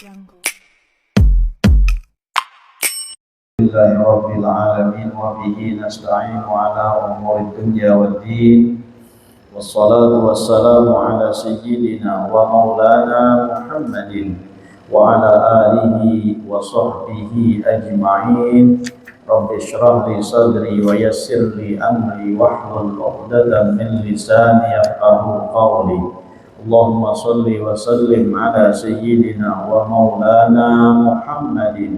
Alhamdulillahi Rabbil Alamin wa bihi nasta'inu ala umuri dunya wad din. Wassalatu wassalamu ala sayyidina wa maulana Muhammadin wa ala alihi wa sahbihi ajma'in. Rabbi shrah li sadri wa yassir li amri wahlul 'uqdatam min lisani yafqahu qawli. Allahumma shalli wa sallim ala sayyidina wa maulana Muhammadin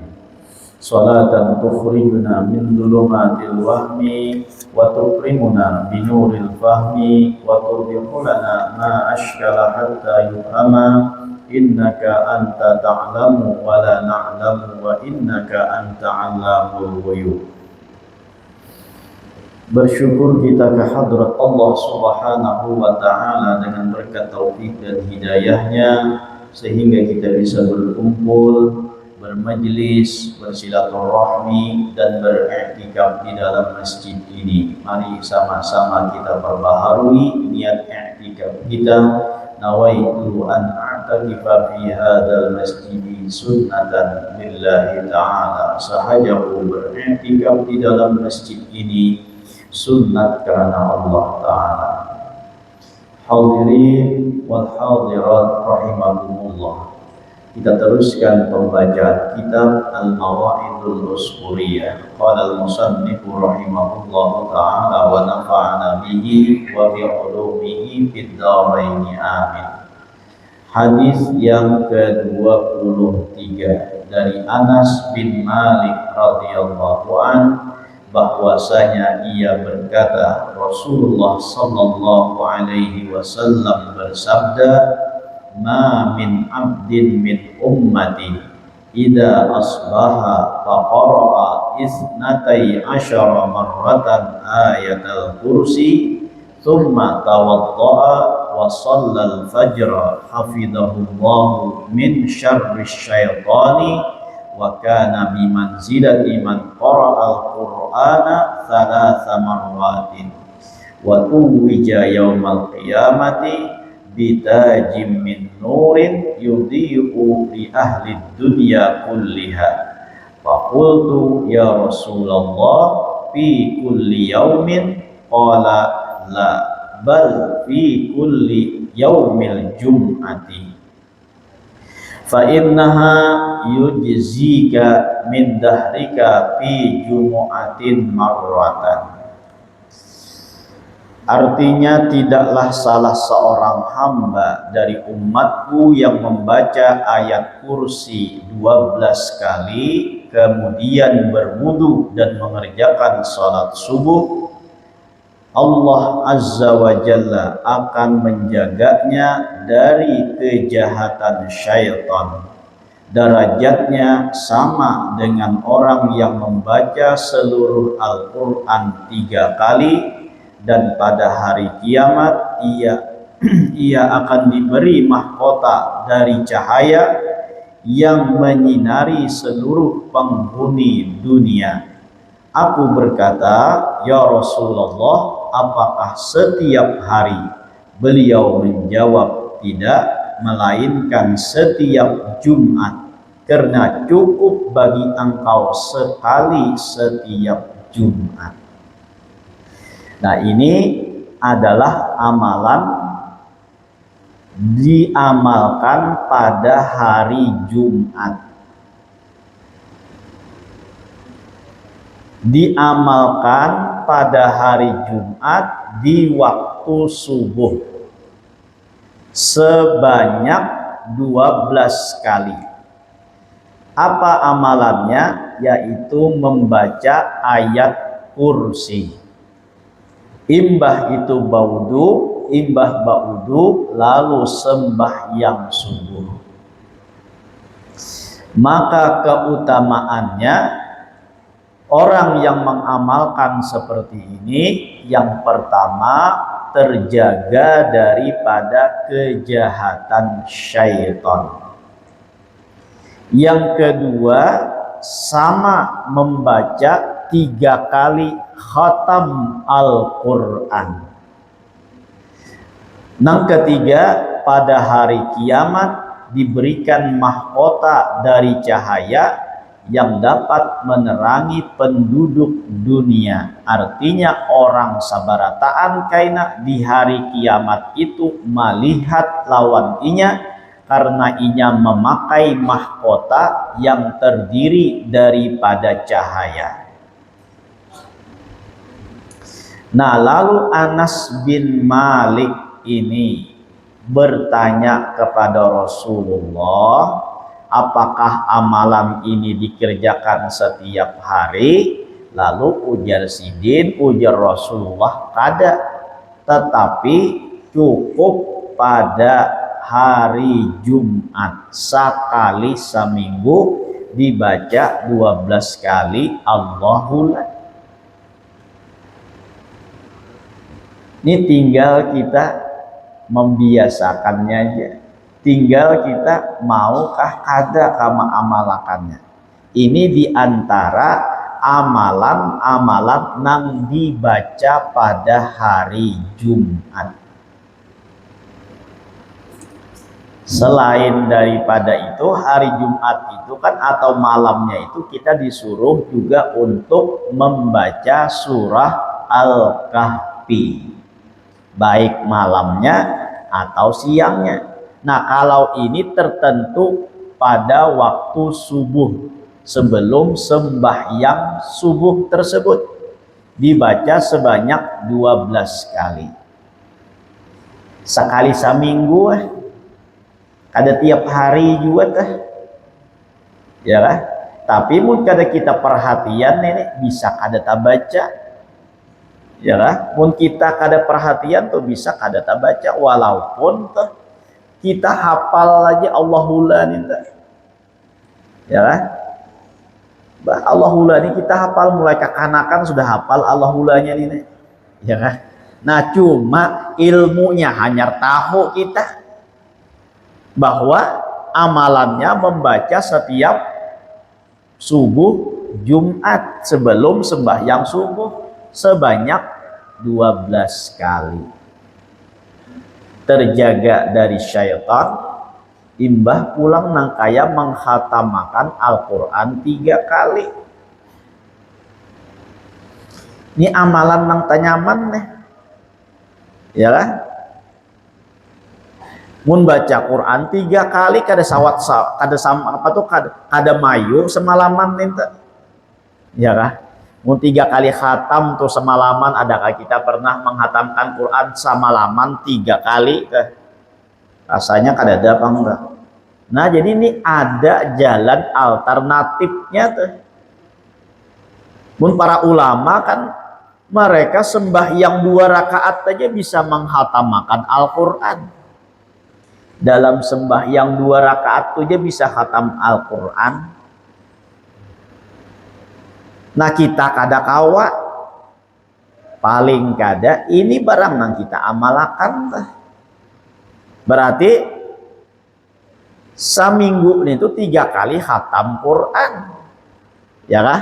salatan tukhrijuna min dhulumatil wahmi wa tukrimuna binuril fahmi wa tudkhiluna ma ashkala hatta yufhama innaka anta ta'lamu wa la na'lamu wa innaka anta 'allamul ghuyub. Bersyukur kita kehadrat Allah Subhanahu wa ta'ala dengan berkat taufik dan hidayahnya sehingga kita bisa berkumpul, bermajlis, bersilaturahmi dan beriktikaf di dalam masjid ini. Mari sama-sama kita perbaharui niat iktikaf kita. Nawaitu an a'takifa fi hadzal masjid sunnatan lillahi ta'ala. Sahajaku beriktikaf di dalam masjid ini sunnat karena Allah Ta'ala. Hadirin wal hadirat rahimakumullah. Kita teruskan pembacaan kitab Al-Mawa'idul Usburiyah. Qala al-musannifu rahimahullahu ta'ala wa nafa'ana bihi wa bi'ulumihi fid dharain amin. Hadis yang ke-23 dari Anas bin Malik radhiyallahu an, bahwasanya ia berkata, Rasulullah sallallahu alaihi wasallam bersabda, ma min abdin min ummati idza asbaha faqara'a isnatai asyara marratan ayatal kursi thumma tawadda'a wa shallal fajra hafidhahullahu min syarri syaitani wa kana bi manzilati man qara'al qur'ana thalatha marratin wa tuwija yaumal qiyamati bitajim min nurin yudhi'u li ahli dunya kulliha. Faqultu ya Rasulullah fi kulli yaumin? Qala la, bal fi kulli yaumil jum'ati. Fa innaha yujzika min dahrika fi jumu'atin marratan. Artinya, tidaklah salah seorang hamba dari umatku yang membaca ayat kursi 12 kali, kemudian berwudu dan mengerjakan salat subuh, Allah Azza wa Jalla akan menjaganya dari kejahatan syaitan. Derajatnya sama dengan orang yang membaca seluruh Al-Quran 3 kali, dan pada hari kiamat ia akan diberi mahkota dari cahaya yang menyinari seluruh penghuni dunia. Aku berkata, ya Rasulullah, apakah setiap hari? Beliau menjawab, tidak, melainkan setiap Jumat, karena cukup bagi engkau sekali setiap Jumat. Nah, ini adalah amalan diamalkan pada hari Jumat. Diamalkan pada hari Jumat di waktu subuh sebanyak 12 kali. Apa amalannya? Yaitu membaca ayat kursi. Imbah itu baudu, imbah baudu, lalu sembahyang subuh. Maka keutamaannya, orang yang mengamalkan seperti ini, yang pertama terjaga daripada kejahatan syaitan. Yang kedua, sama membaca 3 kali khatam Al-Quran. Yang ketiga, pada hari kiamat diberikan mahkota dari cahaya yang dapat menerangi penduduk dunia. Artinya orang sabarataan kaina di hari kiamat itu melihat lawan inya, karena inya memakai mahkota yang terdiri daripada cahaya. Nah, lalu Anas bin Malik ini bertanya kepada Rasulullah, apakah amalan ini dikerjakan setiap hari? Lalu ujar Sidin, ujar Rasulullah, kada, tetapi cukup pada hari Jumat sekali seminggu dibaca 12 kali Allahul. Ini tinggal kita membiasakannya aja. Tinggal kita maukah kada kama amalakannya. Ini diantara amalan-amalan yang dibaca pada hari Jumat. Selain daripada itu, hari Jumat itu kan atau malamnya itu kita disuruh juga untuk membaca surah Al-Kahfi, baik malamnya atau siangnya. Nah, kalau ini tertentu pada waktu subuh, sebelum sembahyang subuh tersebut dibaca sebanyak 12 kali. Sekali seminggu, kada tiap hari juga teh. Ya lah. Tapi mun kada kita perhatian ini bisa kada tak baca. Ya lah, mun kita kada perhatian tuh bisa kada tak baca, walaupun tuh kita hafal aja Allahullah nih. Ya lah. Allahullah ini kita hafal mulai kekanakan sudah hafal Allahullahnya ini. Ya kan? Nah, cuma ilmunya hanya tahu kita bahwa amalannya membaca setiap subuh Jumat sebelum sembahyang subuh sebanyak 12 kali. Terjaga dari syaitan, imbah pulang nang kaya menghatamakan Al-Quran 3 kali. Ini amalan nang tanyaman nih, ya kan? Mun baca Quran 3 kali kada sawat kada sama apa tuh kada mayu semalaman nih, ya kan? Mun 3 kali khatam tuh semalaman, adakah kita pernah menghatamkan Quran semalaman 3 kali? Rasanya kada ada apa enggak? Nah, jadi ini ada jalan alternatifnya tuh. Mun para ulama kan mereka sembahyang 2 rakaat aja bisa menghatamakan Al-Quran. Dalam sembahyang 2 rakaat aja bisa khatam Al-Quran. Nah, kita kada kawa, paling kada ini barang yang kita amalakan. Berarti seminggu itu 3 kali khatam Quran, ya kah?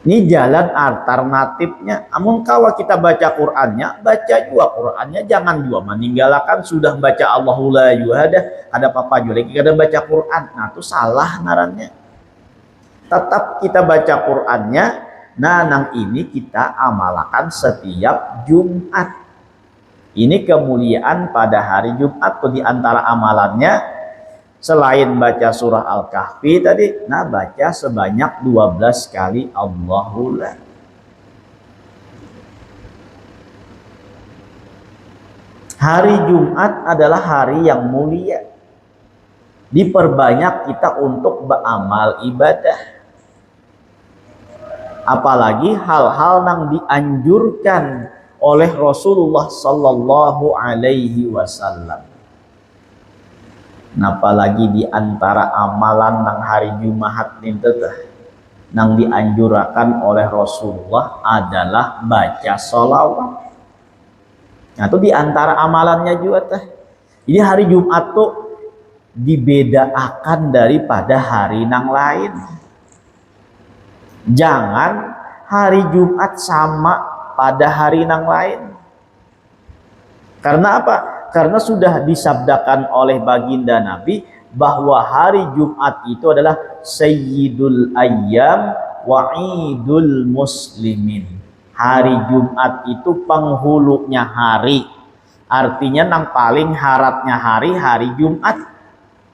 Ini jalan alternatifnya. Amun kalau kita baca Qurannya, baca juga Qurannya, jangan juga meninggalkan sudah baca Allahullah juga ada apa-apa juga lagi kada baca Quran. Nah, itu salah ngarannya. Tetap kita baca Qurannya. Nah, nang ini kita amalkan setiap Jumat. Ini kemuliaan pada hari Jumat tuh diantara amalannya. Selain baca surah Al-Kahfi tadi, nah baca sebanyak 12 kali Allahullah. Hari Jumat adalah hari yang mulia. Diperbanyak kita untuk beramal ibadah. Apalagi hal-hal yang dianjurkan oleh Rasulullah sallallahu alaihi wasallam. Nah, apalagi di antara amalan nang hari Jumat itu nang dianjurkan oleh Rasulullah adalah baca sholawat. Nah, itu di antara amalannya juga teh. Jadi hari Jumat tuh dibedakan daripada hari nang lain. Jangan hari Jumat sama pada hari nang lain. Karena apa? karena sudah disabdakan oleh baginda Nabi bahwa hari Jumat itu adalah Sayyidul Ayyam wa Idul Muslimin. Hari Jumat itu penghulunya hari, artinya nang paling haratnya hari Jumat,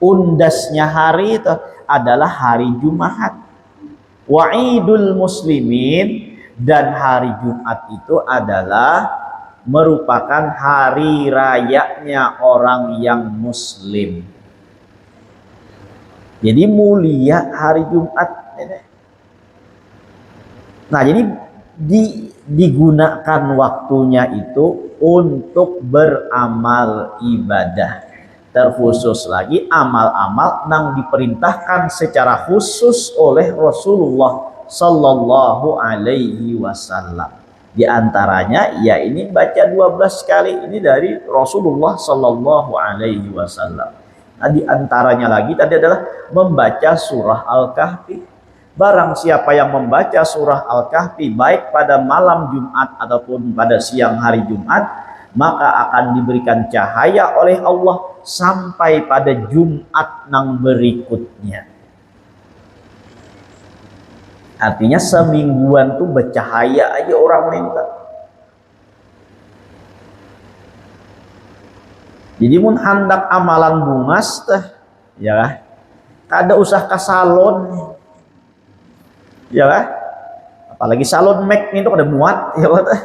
undasnya hari itu adalah hari Jumat. Wa Idul Muslimin, dan hari Jumat itu adalah merupakan hari rayanya orang yang muslim. Jadi mulia hari Jumat. Nah, jadi digunakan waktunya itu untuk beramal ibadah. Terkhusus lagi amal-amal yang diperintahkan secara khusus oleh Rasulullah Sallallahu Alaihi Wasallam. Di antaranya ya ini baca 12 kali ini dari Rasulullah Sallallahu Alaihi Wasallam. Nah, di antaranya lagi tadi adalah membaca surah Al-Kahfi. Barang siapa yang membaca surah Al-Kahfi baik pada malam Jumat ataupun pada siang hari Jumat, maka akan diberikan cahaya oleh Allah sampai pada Jumat yang berikutnya. Artinya semingguan tuh bercahaya aja orang minta. Jadi mun hendak amalan bungas teh, ya lah, kada usah ke salon, ya lah. Apalagi salon make itu kada muat, ya lah.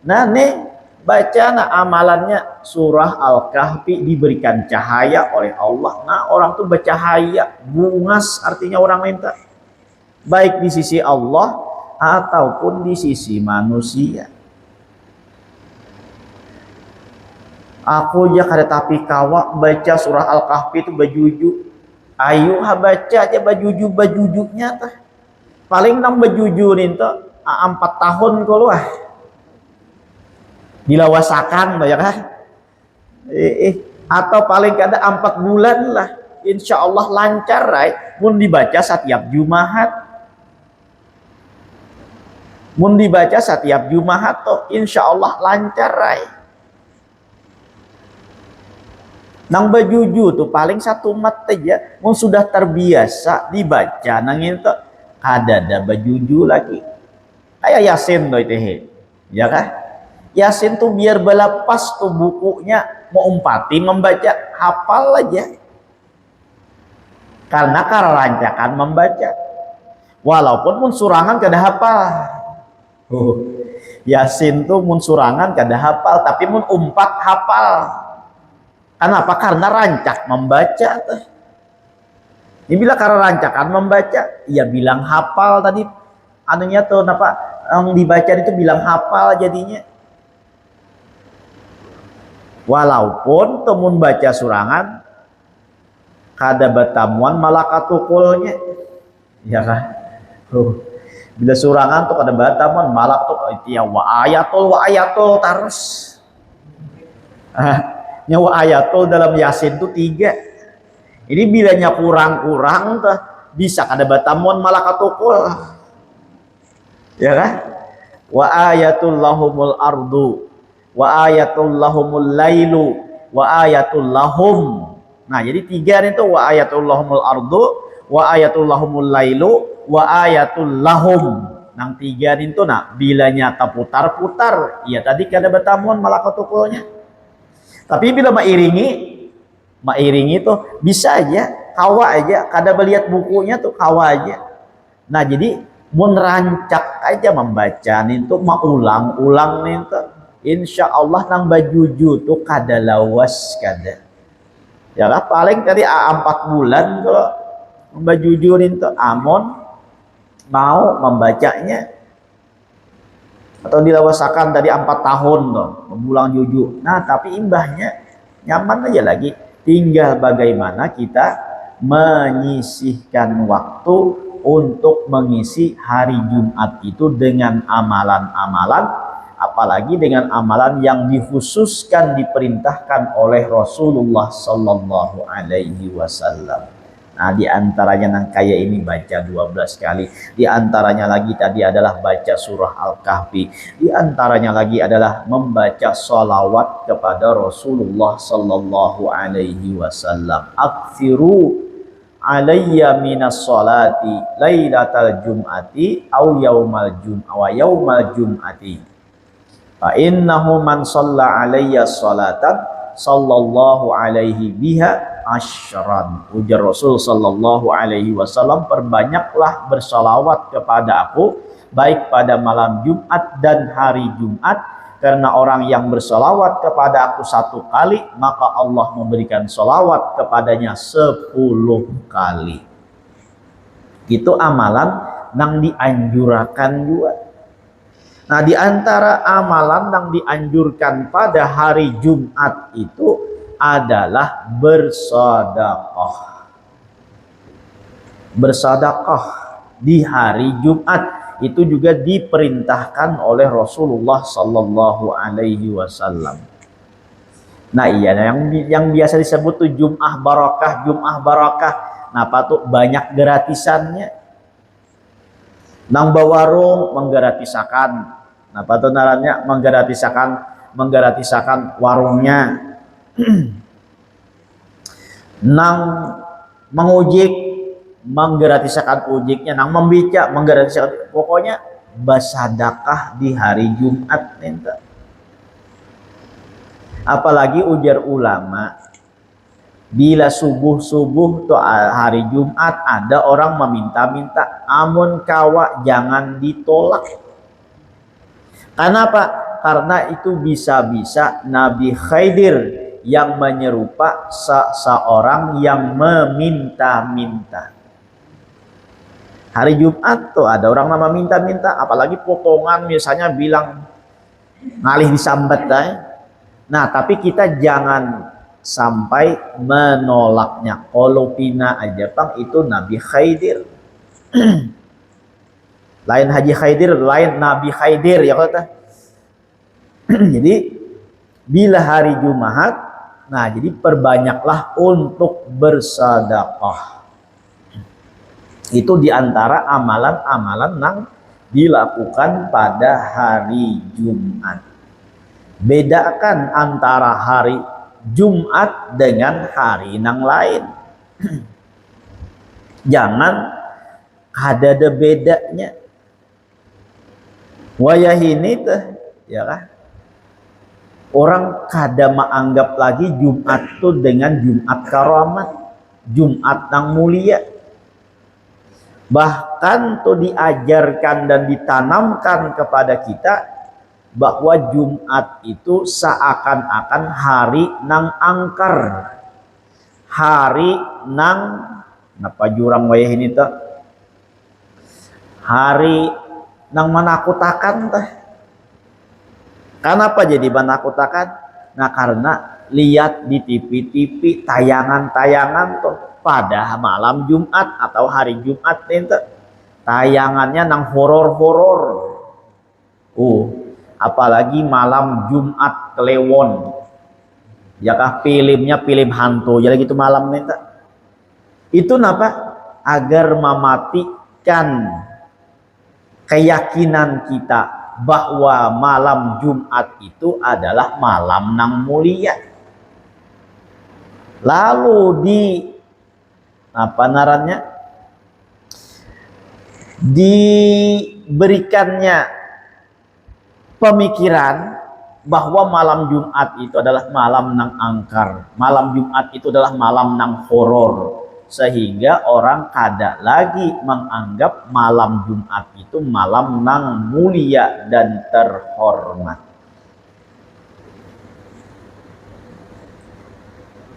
Nah nih baca nah amalannya surah Al-Kahfi diberikan cahaya oleh Allah. Nah orang tuh bercahaya, bungas artinya orang minta. Baik di sisi Allah ataupun di sisi manusia. Aku ya kada tapi kawa baca surah Al-Kahfi itu bajuju. Ayo ha baca aja bajujuknya tah. Paling nang bajuju nih tuh 4 tahun kalau dilawasakan ya kan. Atau paling kada 4 bulan lah. Insya Allah lancar mun dibaca setiap Jumat. Mun dibaca setiap Jumat tuh insya Allah lancar nang bajuju tuh paling 1 mat aja mun sudah terbiasa dibaca nang itu ada bajuju lagi kayak Yasin tuh itu ya kan. Yasin tuh biar balapas tuh bukunya mau umpati membaca hafal aja karena kerancakan membaca walaupun mun surangan kada hafal. Yasin tuh mun surangan kada hafal tapi mun umpat hafal. Kenapa? Karena rancak membaca tuh. Ini bila karena rancakan membaca, ya bilang hafal tadi. Anunya tuh napa yang dibaca itu bilang hafal jadinya. Walaupun temun baca surangan kada batamuan malakatukulnya. Ya kan? Bila surangan tuh kada batamuan malak tuh itu ya wa ayatul terus. Nyawa ayatul dalam Yasin tuh 3. Ini bilanya kurang-kurang tuh bisa kada batamuan malakatukul. Ya kan? Wa ayatul lahumul ardu wa ayatul lahumul lailu wa ayatul lahum. Nah, jadi 3 itu wa ayatul lahumul ardu wa ayatul lahumul lailu wa ayatul lahum. Nang 3 itu nah bilanya terputar-putar, ya tadi kada batamuan malakatukulnya. Tapi bila mairingi tuh bisa aja, kawa aja, kada melihat bukunya tuh kawa aja. Nah, jadi mun rancak aja membaca nih tuh ulang nih tuh. Insya Allah nang bajuju tuh kada lawas kada. Ya lah paling tadi 4 bulan kalau bajuju nih tuh amon mau membacanya atau dilawasakan tadi 4 tahun tuh membulang juju. Nah tapi imbahnya nyaman aja lagi, tinggal bagaimana kita menyisihkan waktu untuk mengisi hari Jumat itu dengan amalan-amalan, apalagi dengan amalan yang dikhususkan diperintahkan oleh Rasulullah Sallallahu Alaihi Wasallam. Nah, di antaranya nang kaya ini baca 12 kali. Di antaranya lagi tadi adalah baca surah Al-Kahfi. Di antaranya lagi adalah membaca sholawat kepada Rasulullah sallallahu alaihi wasallam. Aktsiru alayya minas sholati lailatal jum'ati au yaumal jum'ah wa yaumal jum'ati. Fa innahu man shalla alayya sholatan sallallahu alaihi biha asyran. Ujar Rasul sallallahu alaihi wasallam, perbanyaklah bersalawat kepada aku baik pada malam Jumat dan hari Jumat, karena orang yang bersalawat kepada aku 1 kali maka Allah memberikan salawat kepadanya 10 kali. Itu amalan nang dianjurkan juga. Nah, di antara amalan yang dianjurkan pada hari Jumat itu adalah bersedekah. Bersedekah di hari Jumat itu juga diperintahkan oleh Rasulullah sallallahu alaihi wasallam. Nah, iya, yang biasa disebut tuh Jum'ah Barakah, Jum'ah Barakah. Nah, apa tuh? Banyak gratisannya. Nang bawarung menggratisakan, nah apa tuh narannya, menggratisakan warungnya. Nang mengujik menggratisakan ujiknya, nang membica menggratisakan, pokoknya bersedekah di hari Jumat ente. Apalagi ujar ulama, bila subuh tuh hari Jumat ada orang meminta-minta, amun kawa jangan ditolak. Kenapa? Karena itu bisa-bisa Nabi Khidir yang menyerupa seseorang yang meminta-minta. Hari Jumat tuh ada orang nama minta-minta, apalagi potongan misalnya bilang ngalih disambat. Nah, tapi kita jangan sampai menolaknya. Kalau pina aja pang itu Nabi Khidir. Lain Haji Khidir, lain Nabi Khidir ya kata. Jadi bila hari Jumat, nah jadi perbanyaklah untuk bersedekah. Itu diantara amalan-amalan yang dilakukan pada hari Jumat. Bedakan antara hari Jumat dengan hari yang lain. Jangan ada bedanya. Wayah ini tuh, ya kan? Orang kada menganggap lagi Jumat tuh dengan Jumat karamat, Jumat yang mulia. Bahkan tuh diajarkan dan ditanamkan kepada kita bahwa Jumat itu seakan-akan hari nang angker, hari nang napa jurang wayah ini tuh, hari nang menakutakan teh. Kenapa jadi menakutakan? Nah, karena lihat di TV-TV tayangan-tayangan tuh pada malam Jumat atau hari Jumat itu tayangannya nang horor-horor. Apalagi malam Jumat Kliwon, ya kah, filmnya film hantu, jadi gitu malam nih. Itu napa? Agar mematikan keyakinan kita bahwa malam Jumat itu adalah malam nang mulia. Lalu di apa narannya, diberikannya pemikiran bahwa malam Jumat itu adalah malam nang angkar, malam Jumat itu adalah malam nang horor, sehingga orang kada lagi menganggap malam Jumat itu malam nang mulia dan terhormat.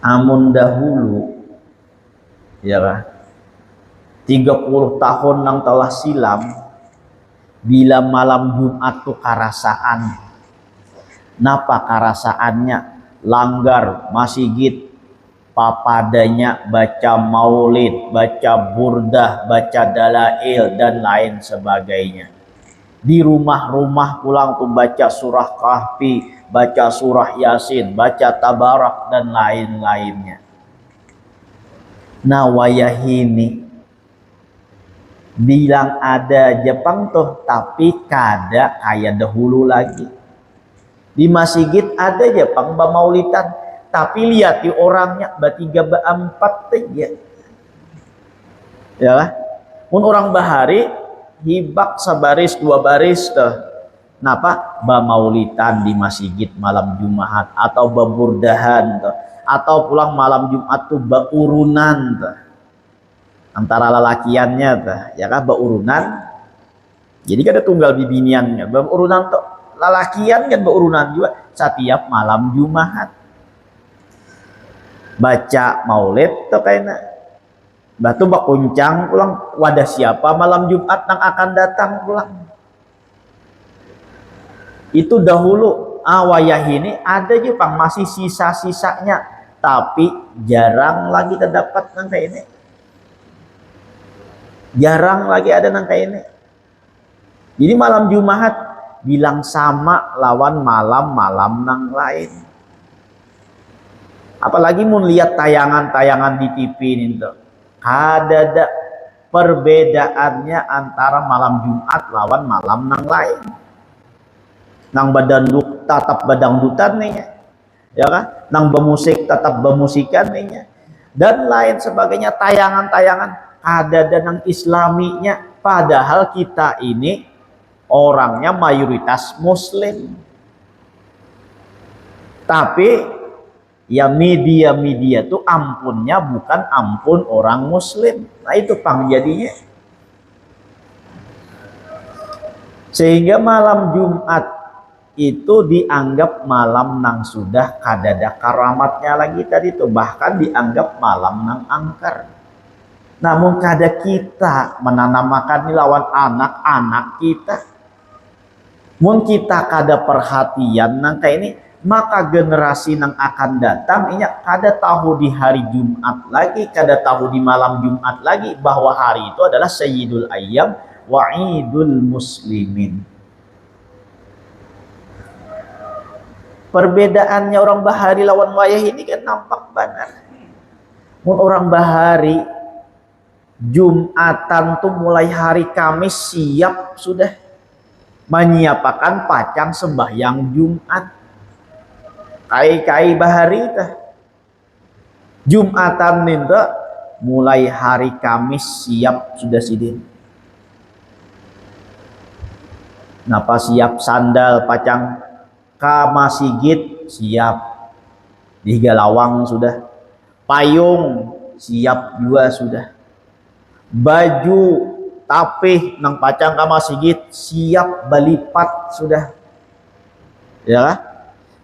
Amun dahulu, ya kan, 30 tahun nang telah silam, bila malam Jumat tuh karasaan. Napa karasaannya? Langgar masjid, papadanya baca maulid, baca burdah, baca dalail dan lain sebagainya. Di rumah-rumah pulang tuh baca surah Kahfi, baca surah Yasin, baca Tabarak dan lain-lainnya. Nah wayahini bilang ada Jepang tuh, tapi kada kayak dahulu lagi. Di masjid ada Jepang bamaulitan, tapi lihat di orangnya bertiga berempat aja. Ya lah. Mun orang bahari hibak sebaris dua baris tuh. Napa? Bamaulitan di masjid malam Jumat atau baburdahan tuh. Atau pulang malam Jumat tuh baurunan tuh. Antara lelakiannya tuh, ya kan baurunan. Jadi kan ada tunggal bibiniannya. Baurunan tuh lelakian kan baurunan juga setiap malam Jumat. Baca maulid tuh kayaknya. Batu bak kuncang pulang wadah siapa malam Jumat yang akan datang pulang. Itu dahulu wayah ini ada Jepang masih sisa-sisanya, tapi jarang lagi terdapat nang kayak ini. Jarang lagi ada nang kayak ini. Jadi malam Jumat bilang sama lawan malam-malam nang lain. Apalagi mau lihat tayangan-tayangan di TV ini tuh. Ada perbedaannya antara malam Jumat lawan malam nang lain. Nang badanduk tetap badangdutan nih ya kan, nang bermusik tetap bermusikan nih dan lain sebagainya, tayangan-tayangan ada nang islaminya, padahal kita ini orangnya mayoritas muslim, tapi ya media-media tuh ampunnya bukan ampun orang muslim. Nah itu pang jadinya, sehingga malam Jumat itu dianggap malam nang sudah kadada karamatnya lagi tadi tuh, bahkan dianggap malam nang angker. Namun kada kita menanamakan lawan anak-anak kita, mun kita kada perhatian nang kayak ini, maka generasi nang akan datang ini kada tahu di hari Jumat lagi, kada tahu di malam Jumat lagi bahwa hari itu adalah Sayyidul Ayyam wa Idul Muslimin. Perbedaannya orang bahari lawan wayah ini kan nampak benar. Mun orang bahari Jumatan tuh mulai hari Kamis siap sudah menyiapkan pacang sembahyang Jumat. Kai-kai bahari tah. Jumatan itu mulai hari Kamis siap sudah sidin. Napa siap sandal pacang ka masjid siap, di galawang sudah, payung siap juga sudah, baju tapih nang pacang ka masjid siap balipat sudah, ya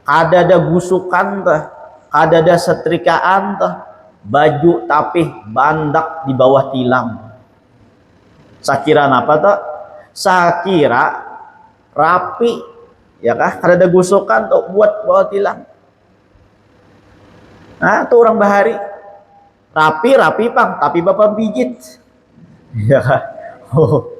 kada ada gusukan tuh, kada ada setrikaan tuh, baju tapih bandak di bawah tilam. Sakira apa tuh? Sakira rapi, ya kah? Kada ada gusukan tuh buat bawah tilam. Nah, tuh orang bahari rapi pang, tapi bapak pijit. Ya kah? Oh,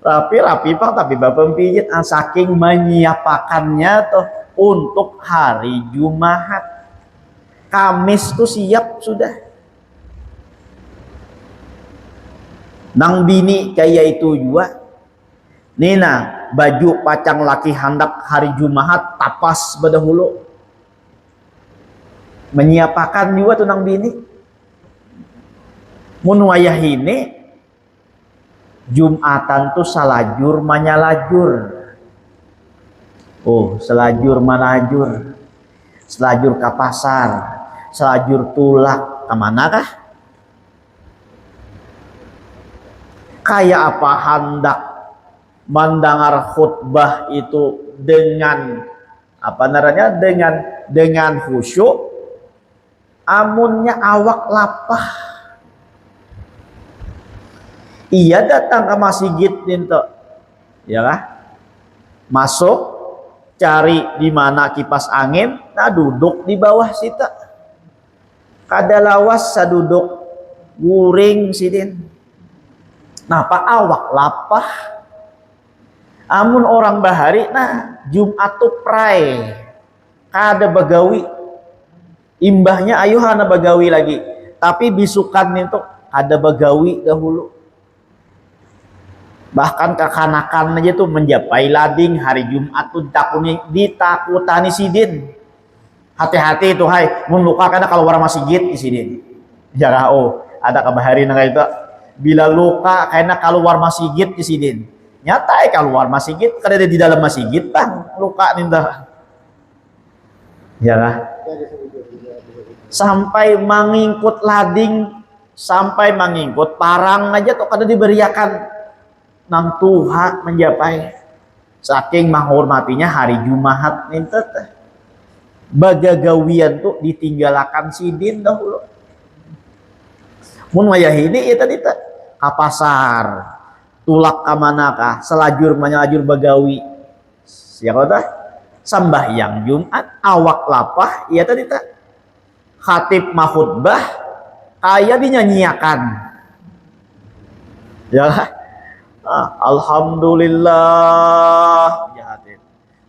rapi pang, tapi bapak pijit. Saking menyiapakannya tuh untuk hari Jumat. Kamis tuh siap sudah. Nang bini kayak itu juga. Nina baju pacang laki hendak hari Jumat tapas badahulu, menyiapakan juga tuh nang bini. Mun wayah ini Jumatan tuh salajur manyalajur. Oh, selajur manajur, selajur ke pasar, selajur tulak kemana kah? Kayak apa hendak mendengar khutbah itu dengan apa namanya, dengan khusyuk, amunnya awak lapah. Ia datang ke masjid itu, ya lah, masuk cari di mana kipas angin, nah duduk di bawah situ, kada lawas saduduk guring sidin. Napa awak lapah? Amun orang bahari, nah Jumat tuh pray, kada bagawi, imbahnya ayuh hana bagawi lagi, Tapi bisukan itu ada begawi dahulu. Bahkan kekanakan aja tuh menjapai lading hari Jumat tuh ditakutani sidin. Hati-hati itu hai, mun luka kana keluar masjid di sini. Jaga ada kabahari nang itu. Bila luka karena keluar masjid di sini. Nyata keluar masjid kada di dalam masjid bang luka ninda. Jaga. Sampai mengikut lading, sampai mengikut parang aja tuh kada diberiakan nang Tuhan menjapai saking menghormatinya hari Jumat nintet bagagawian tuh ditinggalakan sidin dahulu mun wayah ini ya tadi ka pasar tulak ka manakah selajur menyelajur bagawi siapa tah sambahyang Jumat awak lapah ya tadi khatib mahutbah kaya dinyanyiakan ya Alhamdulillah ya hati.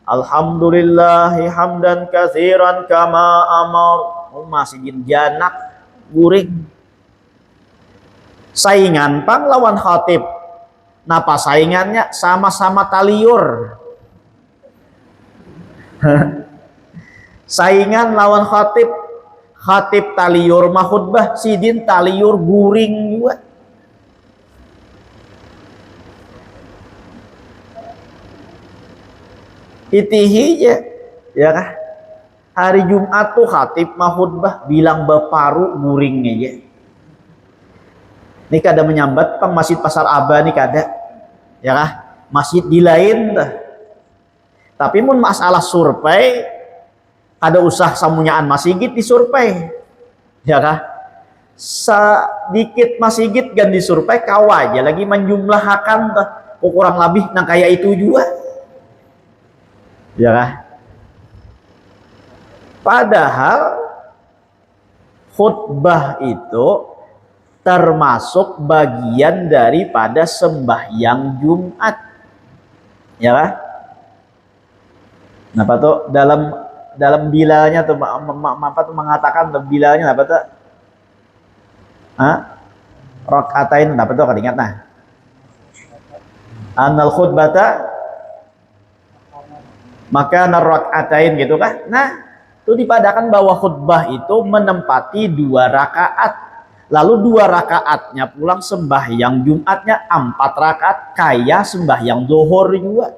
Alhamdulillahi hamdan katsiran kama amar. Masih janak guring. Saingan pang lawan khatib. Napa saingannya sama-sama taliur. Saingan lawan khatib. Khatib taliur mahutbah, sidin taliur guring juga. Itihija ya kah hari Jumat tuh khatib mahutbah bilang baparu guring aja ini kada menyambat pang masjid pasar Aba nih kada ya kah masjid di lain dah tapi mun masalah survei ada usah samunyaan masjid di survei ya kah sedikit masjid gan di survei kawa aja lagi menjumlahkan dah kurang lebih nang kayak itu juga ya kah? Padahal khutbah itu termasuk bagian daripada sembahyang Jumat ya kah? Kenapa tuh dalam bilalnya tuh apa tuh mengatakan dalam bilalnya apa tuh? Rakaatain apa tuh kada ingat nah. Anal khutbata maka narakatain gitu kan nah itu dipadakan bahwa khutbah itu menempati 2 rakaat lalu 2 rakaatnya pulang sembahyang Jumatnya 4 rakaat kayak sembahyang zuhur juga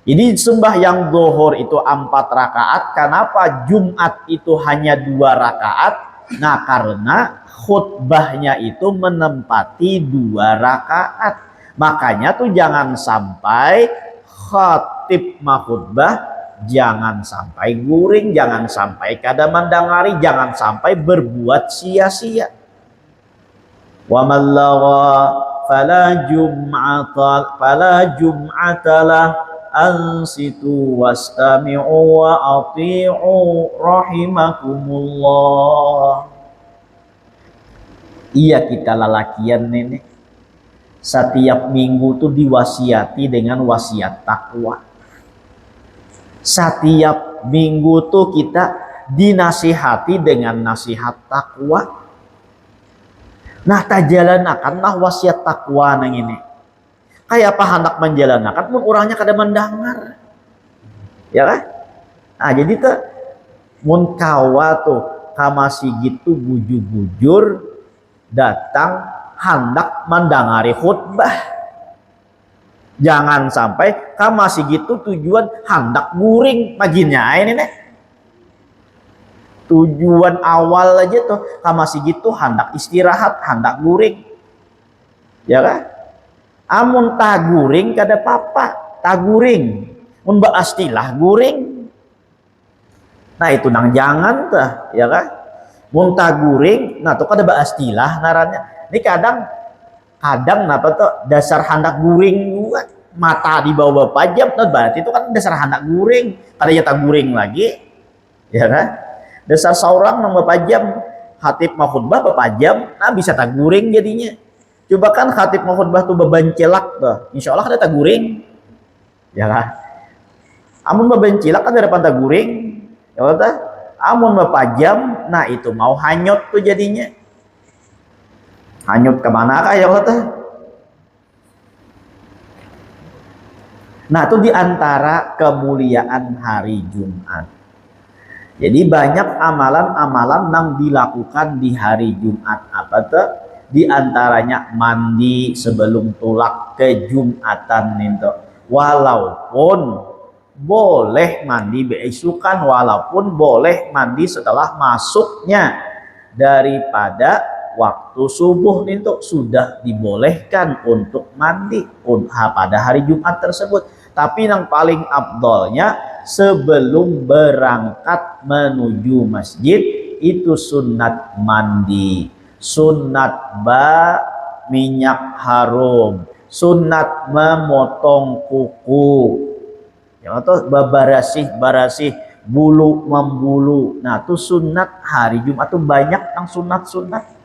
ini sembahyang zuhur itu 4 rakaat kenapa Jumat itu hanya 2 rakaat nah karena khutbahnya itu menempati 2 rakaat makanya tuh jangan sampai khatib mahutbah jangan sampai guring, jangan sampai kada mandangari, jangan sampai berbuat sia-sia. Wa man lagha fala jum'atalah ansitu wastami'u wa ati'u rahimakumullah. Iya kita lalakian nenek setiap minggu tuh diwasiati dengan wasiat takwa. Setiap minggu tuh kita dinasihati dengan nasihat takwa. Nah, tajalanakanlah wasiat takwa nang ini. Kayak apa hendak menjalanakan mun orangnya kada mendengar. Ya kan? Nah, jadi tuh mun kawa tuh ka masjid gitu bujur-bujur datang hendak mendengari khutbah. Jangan sampai ka masjid itu tujuan hendak guring majinnya ini nih. Tujuan awal aja tuh ka masjid itu hendak istirahat, hendak guring. Ya kan? Amun ta guring kada apa-apa, ta guring. Mun baastilah guring. Nah itu nang jangan tah, ya kan? Mun ta guring, nah tuh kada baastilah narannya. Ini kadang apa tuh dasar hendak guring juga mata di bawah pajam tuh berarti itu kan dasar hendak guring kada ya tak guring lagi ya kan dasar seorang nang bapajam khatib mau khutbah bapajam nah bisa tak guring jadinya coba kan khatib mau khutbah tuh bebancelak tuh insyaallah kada tak guring ya kan amun bebancelak kan ada pantah guring ya kan amun bapajam nah itu mau hanyut tuh jadinya Hanyut kemana kah ya Allah teh? Nah, itu diantara kemuliaan hari Jumat. Jadi banyak amalan-amalan yang dilakukan di hari Jumat. Apa tuh? Di antaranya mandi sebelum tulak ke Jumatan itu. Walaupun boleh mandi beisukan, walaupun boleh mandi setelah masuknya daripada waktu subuh itu sudah dibolehkan untuk mandi pada hari Jumat tersebut. Tapi yang paling afdolnya sebelum berangkat menuju masjid itu sunat mandi, sunat minyak harum, sunat memotong kuku, yang itu barasih bulu membulu. Nah, itu sunat hari Jumat tuh banyak yang sunat-sunat.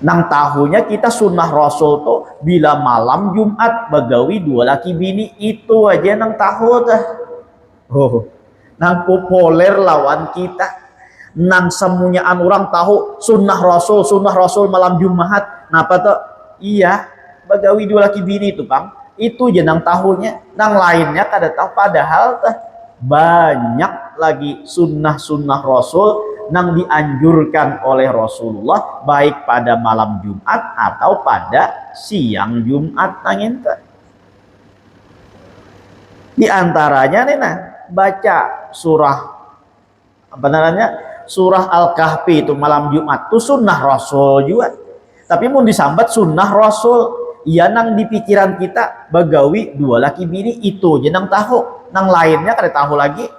Nang tahunya kita sunnah Rasul tuh bila malam Jumat bagawi dua laki bini itu aja nang tahu dah. Oh, nang populer lawan kita. Nang semuanyaan orang tahu sunnah Rasul malam Jumat. Napa tuh? Iya, bagawi dua laki bini itu Bang. Itu aja nang tahunya. Nang lainnya kada tahu, padahal tuh banyak lagi sunnah Rasul yang dianjurkan oleh Rasulullah baik pada malam Jumat atau pada siang Jumat nangin. Di antaranya nih baca surah apa namanya? Surah Al-Kahfi itu malam Jumat itu sunnah Rasul juga. Tapi mau disambat sunnah Rasul, iya nang di pikiran kita bagawi dua laki bini itu aja nang tahu, nang lainnya kada tahu lagi.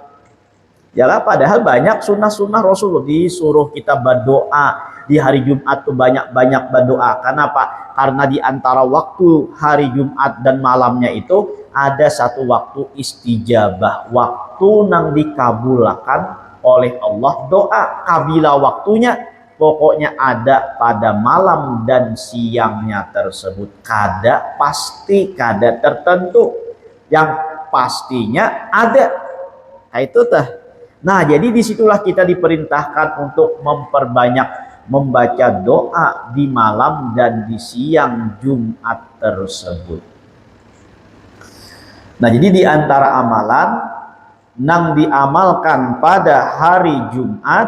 Yalah, padahal banyak sunnah Rasul disuruh kita berdoa di hari Jumat tuh banyak berdoa. Kenapa? Karena di antara waktu hari Jumat dan malamnya itu ada satu waktu istijabah, waktu nang dikabulkan oleh Allah doa. Kabila waktunya pokoknya ada pada malam dan siangnya tersebut, kada pasti, kada tertentu, yang pastinya ada. Nah, itu tah. Nah, jadi disitulah kita diperintahkan untuk memperbanyak membaca doa di malam dan di siang Jumat tersebut. Nah, jadi di antara amalan yang diamalkan pada hari Jumat,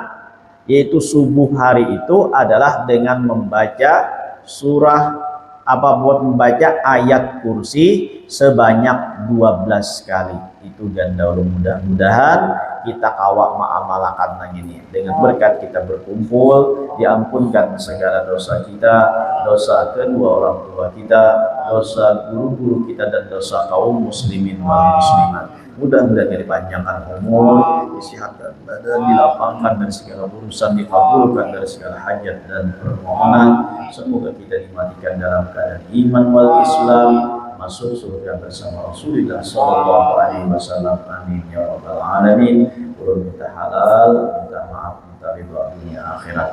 yaitu subuh hari itu adalah dengan membaca surah buat membaca ayat kursi sebanyak 12 kali. Itu ganda mudah-mudahan kita kawak ma'amalakan nang ini. Dengan berkat kita berkumpul, diampunkan segala dosa kita, dosa kedua orang tua kita, dosa guru-guru kita, dan dosa kaum muslimin wal muslimat. Mudah-mudahan dipanjangkan umur, disehatkan badan, dilapangkan dari segala urusan, dikabulkan dari segala hajat dan permohonan. Semoga kita dimatikan dalam keadaan iman wal Islam, masuk surga bersama Rasulullah sallallahu alaihi wasallam. Amin ya rabbal alamin. Ulun minta halal, minta maaf, minta ridha dunia akhirat.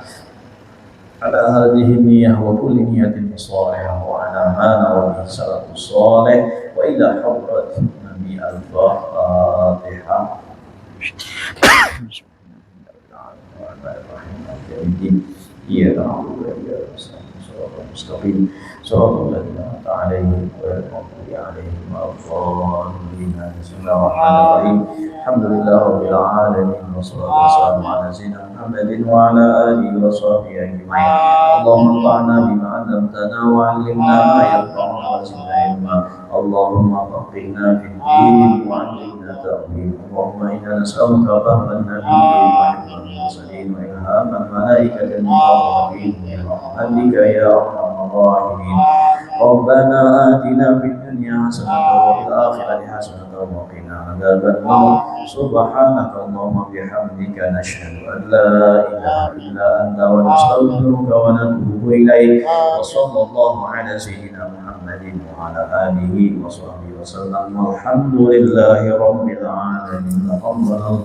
Ala hadhihi niyyah wa kulli niyatin salihah wa ala ma nawa salatu salih wa ila hadrat Nabi al-Fatihah. Iya, mustaqim. Sallallahu alaihi wa sallam. Bismillahirrahmanirrahim. Alhamdulillahirabbil alamin. Wassalatu wassalamu ala sayyidina Muhammadin wa ala alihi wa sahbihi ajma'in. Allahumma anfa'na bima 'allamtana wa 'allimna ma yanfa'una wa zidna ilma. Allahumma faqihna fid din wa 'allimna ta'wil. Allahumma inna nas'aluka fahman nabiyyin wa hifdzal mursalin wa ilhaman malaikatil muqarrabin bi rahmatika ya arhamar rahimin. Rabbana atina fid dunya hasanatan wa fil akhirati hasanatan wa qina adzaban nar. Subhanaka Allahumma bihamdika nashhadu an la ilaha illa anta wa nastaghfiruka wa natubu ilaik. Wa sallallahu ala sayyidina Muhammadin wa ala alihi wa sahbihi wa sallam. Walhamdulillahi rabbil alamin. Alhamdulillah.